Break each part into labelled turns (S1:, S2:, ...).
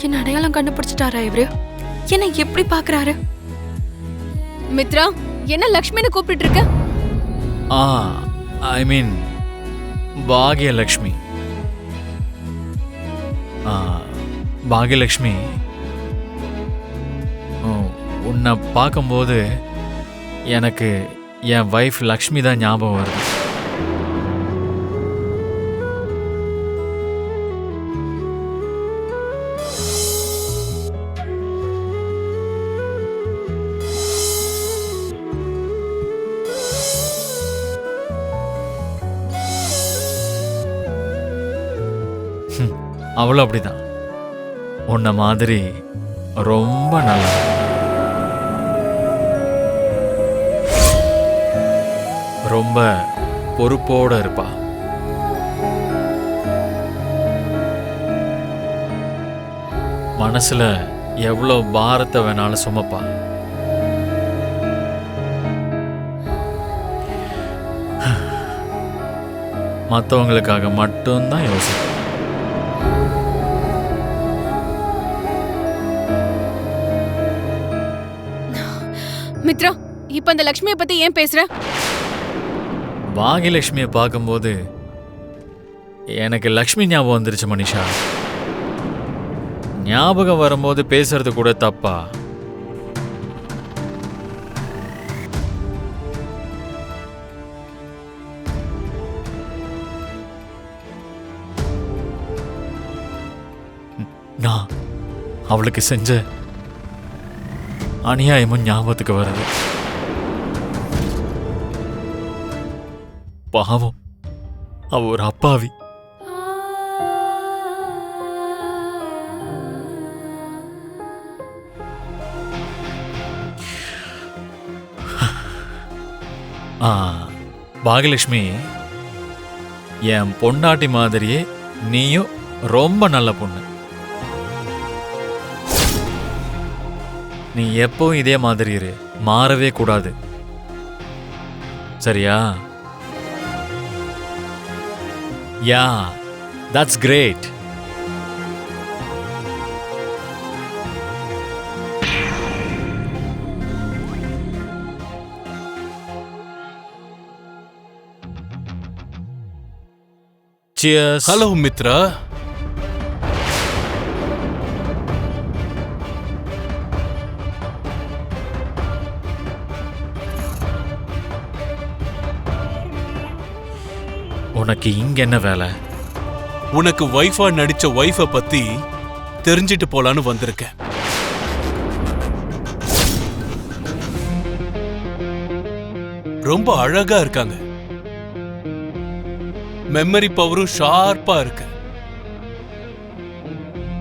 S1: என்ன அடையாளம் கண்டுபிடிச்சிட்டாரா இவரு? என்ன எப்படி பாக்குறாரு?
S2: மித்ரா, என்ன லக்ஷ்மின்னு கூப்பிட்டு இருக்க?
S3: ஐ மீன் பாகியலக்ஷ்மி. பாகியலக்ஷ்மி, உன்னை பார்க்கும்போது எனக்கு என் வைஃப் லக்ஷ்மி தான் ஞாபகம் வருது. அவளும் அப்படிதான், உன்ன மாதிரி ரொம்ப நல்லா, ரொம்ப பொறுப்போட இருப்பா. மனசுல எவ்வளோ பாரத்தை வேணாலும் சுமப்பா. மற்றவங்களுக்காக மட்டும்தான் யோசிப்பா.
S2: மித்ரா, இப்ப அந்த லக்ஷ்மியை பத்தி ஏன் பேசுற?
S3: பாகியலட்சுமியை பார்க்கும்போது எனக்கு லக்ஷ்மி ஞாபகம் வந்துருச்சு மனிஷா. ஞாபகம் வரும்போது பேசுறது கூட தப்பா? நான் அவளுக்கு செஞ்ச அநியாயமும் ஞாபகத்துக்கு வருது. பாவம், அவ ஒரு அப்பாவி. பாகியலட்சுமி, என் பொண்டாட்டி மாதிரியே நீயும் ரொம்ப நல்ல பொண்ணு. நீ எப்பவும் இதே மாதிரி இரு, மாறவே கூடாது, சரியா? Yeah, that's great. Cheers.
S4: Hello Mitra.
S3: உனக்கு இங்க என்ன வேலை?
S4: உனக்கு வைஃபா நடிச்ச வைஃப பத்தி தெரிஞ்சிட்டு போலான்னு வந்திருக்கேன். ரொம்ப அழகா இருக்காங்க. மெமரி பவரும் ஷார்ப்பா இருக்கு.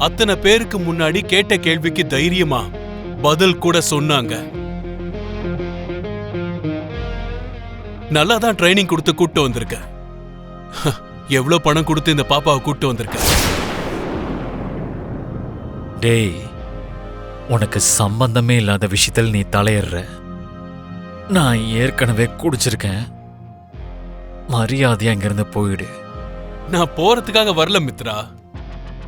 S4: அத்தனை பேருக்கு முன்னாடி கேட்ட கேள்விக்கு தைரியமா பதில் கூட சொன்னாங்க. நல்லா தான் ட்ரைனிங் கொடுத்து கூட்டு வந்திருக்க. எவ்வளவு பணம் கொடுத்து இந்த பாப்பாவை கூட்டு வந்திருக்க?
S3: டேய், உனக்கு சம்பந்தமே இல்லாத விஷயத்தில் நீ தலையிடுற. நான் ஏற்கனவே குடிச்சிருக்கேன். மரியாதையா இங்கிருந்து போயிடு.
S4: நான் போறதுக்காக வரல மித்ரா.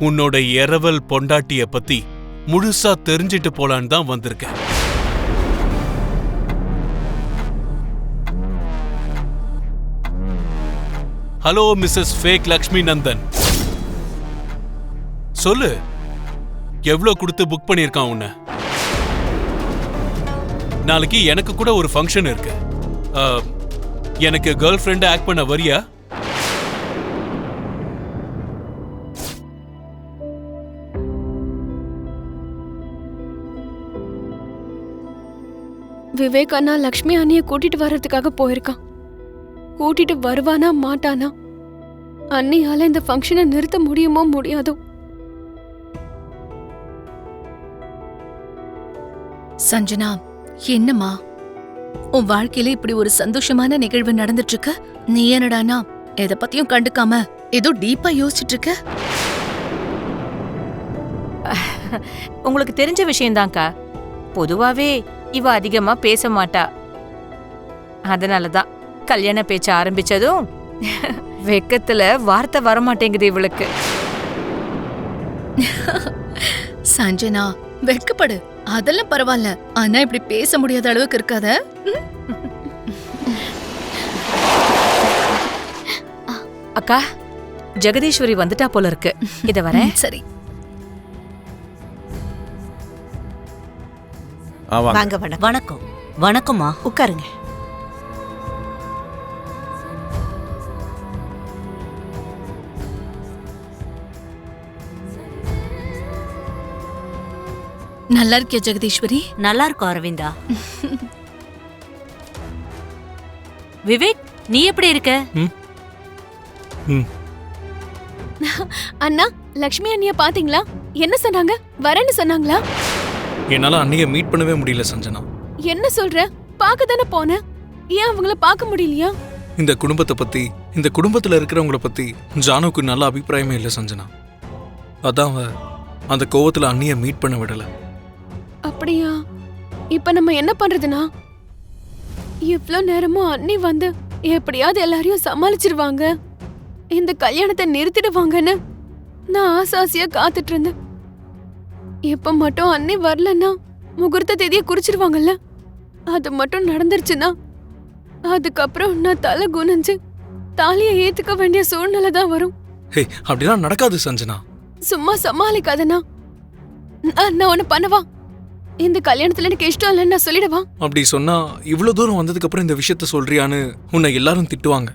S4: உன்னோட இரவல் பொண்டாட்டிய பத்தி முழுசா தெரிஞ்சிட்டு போலான்னு தான் வந்திருக்கேன். Hello missus fake Lakshmi Nandan, சொல்லு, எவ்வளவு கொடுத்து புக் பண்ணியிருக்கான் உன்னை? நாளைக்கு எனக்கு கூட ஒரு ஃபங்க்ஷன் இருக்கு. எனக்கு கேர்ள் ஃப்ரெண்ட் ஆக்ட் பண்ண வரியா?
S2: விவேக் அண்ணா லக்ஷ்மி அண்ணிய கூட்டிட்டு வர்றதுக்காக போயிருக்கான். கூட்டிட்டு வருவானா மாட்டானா? அண்ணியால இந்த ஃபங்க்ஷனை நிறுத்த முடியுமோ முடியாதோ?
S1: சஞ்சனா, என்னம்மா உன் வாழ்க்கையில இப்படி ஒரு சந்தோஷமான நிகழ்வு நடந்துட்டு இருக்க, நீ என்னடானா எதை பத்தியும் கண்டுக்காம ஏதோ டீப்பா யோசிச்சுட்டு இருக்க?
S5: உங்களுக்கு தெரிஞ்ச விஷயம்தான்க்கா. பொதுவாவே இவ அதிகமா பேச மாட்டா. அதனாலதான் கல்யாண பேச்ச ஆரம்பிச்சதும் வெக்கத்துல வார்த்தை வரமாட்டேங்குது இவளுக்கு.
S1: சஞ்சனா வெட்கப்படு, அதெல்லாம் பரவாயில்ல. ஆனா இப்படி பேச முடியாத அளவுக்கு இருக்காத. ம்?
S5: அக்கா, ஜெகதீஸ்வரி வந்துட்டா போல இருக்கு. இத வரேன்.
S1: சரி.
S6: வாங்க. வணக்கம். வணக்கம்மா, உட்காருங்க.
S1: நல்லா இருக்கியா ஜெகதீஸ்வரி?
S6: நல்லா இருக்கும் அரவிந்தா. விவேக், நீ எப்படி இருக்க?
S2: அண்ணா, லக்ஷ்மி அண்ணிய பாத்தீங்களா? என்ன சொன்னாங்க? வரேன்னு சொன்னாங்களா?
S4: என்னால அன்னைய மீட் பண்ணவே முடியல சஞ்சனா.
S2: என்ன சொல்ற? பாக்க தானே போனேன். ஏன் அவங்கள பார்க்க முடியலையா?
S4: இந்த குடும்பத்தை பத்தி, இந்த குடும்பத்துல இருக்கிறவங்கள பத்தி ஜானுக்கு நல்ல அபிப்பிராயமே இல்லை சஞ்சனா. அதான் அவ அந்த கோவத்துல அண்ணிய மீட் பண்ண விடல.
S2: அப்படியா? இப்ப நம்ம என்ன பண்றதுனா? இவ்ளோ நேரமும் அண்ணி வந்து எப்படியாவது எல்லாரையும் சமாளிச்சிருவாங்க, இந்த கல்யாணத்தை நிறுத்திடுவாங்கன்னு நான் ஆசாசியா காத்துட்டு இருந்தேன். இப்ப மட்டும் அண்ணி வரலன்னா முகூர்த்த தேதியை குறிச்சிருவாங்கல்ல. அது மட்டும் நடந்துருச்சுன்னா அதுக்கப்புறம் நான் தலை குனிஞ்சு தாலியை ஏத்துக்க வேண்டிய சூழ்நிலை தான் வரும்.
S4: ஹே, அப்படிலாம் நடக்காது சஞ்சனா.
S2: சும்மா சமாளிக்காதனா. நான் ஒண்ணு பண்ணவா? இந்த கல்யாணத்துல எனக்கு இஷ்டம் இல்லைன்னு நான் சொல்லிடவா?
S4: அப்படி சொன்னா இவ்வளவு தூரம் வந்ததுக்கு அப்புறம் இந்த விஷயத்த சொல்றியான்னு உன்னை எல்லாரும் திட்டுவாங்க.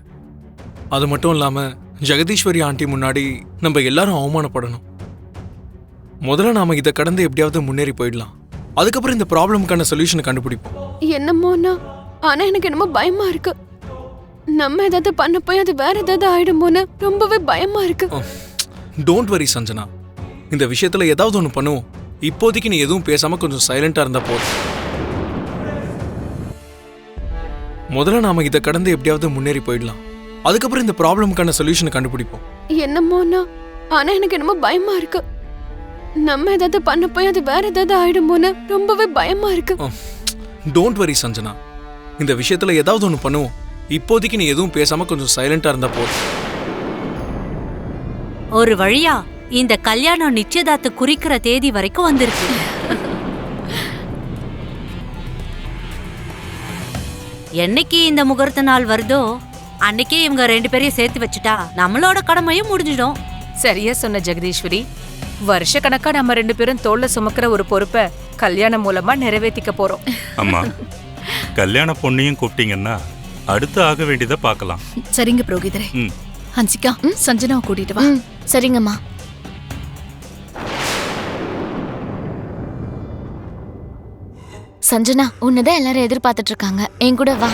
S4: அது மட்டும் இல்லாம ஜெகதீஸ்வரி ஆண்டி முன்னாடி நம்ம எல்லாரும் அவமானப்படணும். முதல்ல நாம இதை கடந்து எப்படியாவது முன்னேறி போயிடலாம். அதுக்கப்புறம் இந்த ப்ராப்ளம்க்கான சொல்யூஷனை கண்டுபிடிப்போம்.
S2: என்னமோனா, ஆனா எனக்கு என்னமோ பயமா இருக்கு. நம்ம ஏதாவது பண்ண போய் அது வேற ஏதாவது ஆயிடுமோன்னு ரொம்பவே பயமா இருக்கு.
S4: டோன்ட் வரி சஞ்சனா, இந்த விஷயத்துல ஏதாவது ஒன்று பண்ணுவோம். இப்போதைக்கு நீ எதுவும் பேசாம கொஞ்சம் சைலண்டா இருந்தா போதும். முதல்ல நாம இதை கடந்து எப்படியாவது முன்னேறி போயிடலாம். அதுக்கப்புறம் இந்த ப்ராப்ளம்க்கான சொல்யூஷனை கண்டுபிடிப்போம்.
S2: என்னமோனா, ஆனா எனக்கு என்னமோ பயமா இருக்கு. நம்ம ஏதாவது பண்ண போய் அது வேற ஏதாவது ஆயிடுமோன்னு ரொம்பவே பயமா இருக்கு.
S4: டோன்ட் வரி சஞ்சனா, இந்த விஷயத்துல ஏதாவது ஒன்று பண்ணுவோம். இப்போதைக்கு நீ எதுவும் பேசாம கொஞ்சம் சைலண்டா இருந்தா போதும்.
S6: ஒரு வழியா இந்த கல்யாணம் நிச்சயதார்த்த குறிக்கிற தேதி வரைக்கும் வந்திருக்கு. என்னைக்கு இந்த முகூர்த்த நாள் வருதோ அன்னைக்கே இவங்க 2 பேரையும் சேர்த்து வச்சுட்டா நம்மளோட கடமையும் முடிஞ்சிடும்.
S5: சரியா சொன்ன ஜெகதீஸ்வரி. வருஷ கணக்கா நம்ம 2 பேரும் தோல்ல சுமக்கிற ஒரு பொறுப்பை கல்யாணம் மூலமா நிறைவேற்றிக்க போறோம்.
S7: அம்மா, கல்யாண பொண்ணையும் கூப்பிட்டீங்கன்னா அடுத்து ஆக வேண்டியதை பார்க்கலாம்.
S1: சரிங்க புரோகிதரே. ஹன்சிகா, சஞ்சனாவை கூட்டிட்டு வா.
S2: சரிங்கம்மா.
S8: சஞ்சனா, உன்னதான் எல்லாரும் எதிர்பார்த்துட்டு இருக்காங்க. என் கூட வா.